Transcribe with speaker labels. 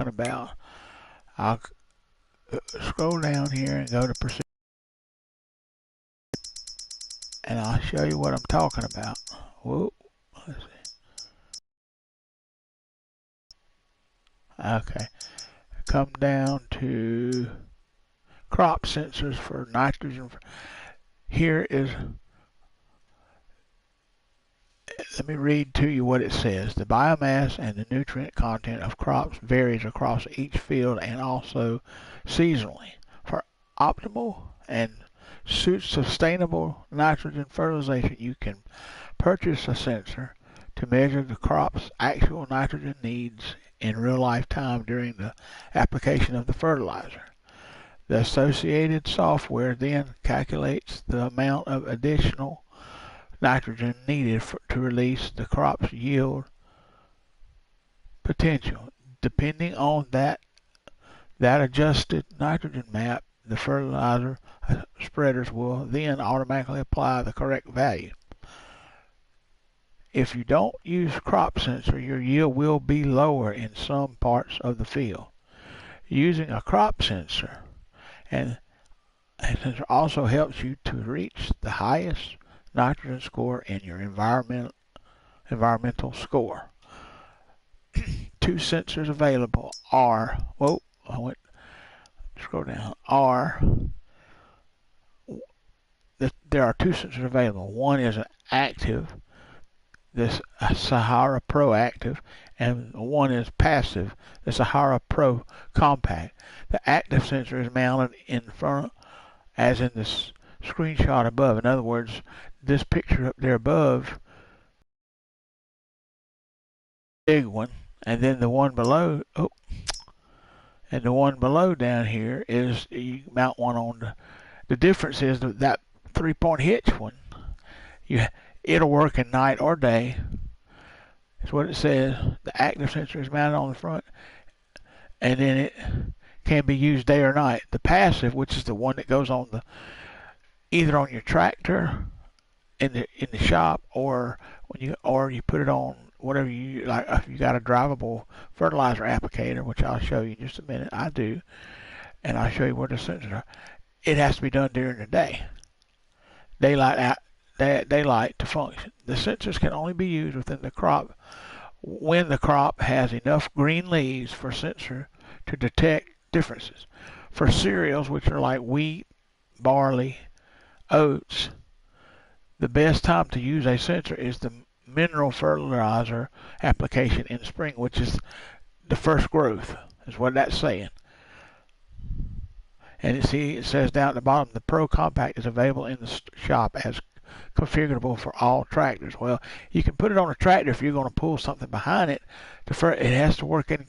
Speaker 1: about. I'll scroll down here and go to proceed, and I'll show you what I'm talking about. Whoa, let's see. Okay, come down to crop sensors for nitrogen. Here is, let me read to you what it says. The biomass and the nutrient content of crops varies across each field and also seasonally. For optimal and sustainable nitrogen fertilization, you can purchase a sensor to measure the crop's actual nitrogen needs in real life time during the application of the fertilizer. The associated software then calculates the amount of additional nitrogen needed to release the crop's yield potential. Depending on that adjusted nitrogen map, the fertilizer spreaders will then automatically apply the correct value. If you don't use crop sensor, your yield will be lower in some parts of the field. Using a crop sensor sensor also helps you to reach the highest nitrogen score in your environmental score. Two sensors available are, scroll down, there are two sensors available. One is an active, this Sahara Pro Active, and one is passive, the Sahara Pro Compact. The active sensor is mounted in front, as in this screenshot above. In other words, this picture up there above, big one, and then the one below, and the one below down here is, you mount one on the difference is that 3-point hitch one, it'll work in night or day. That's what it says. The active sensor is mounted on the front, and then it can be used day or night. The passive, which is the one that goes on either on your tractor in the shop, or you put it on whatever you like. If you got a drivable fertilizer applicator, which I'll show you in just a minute, I do, and I'll show you where the sensors are. It has to be done during the day, daylight to function. The sensors can only be used within the crop when the crop has enough green leaves for sensor to detect differences. For cereals, which are like wheat, barley, oats, the best time to use a sensor is the mineral fertilizer application in spring, which is the first growth, is what that's saying. And it says down at the bottom, the Pro Compact is available in the shop as configurable for all tractors. Well, you can put it on a tractor if you're going to pull something behind it. It has to work in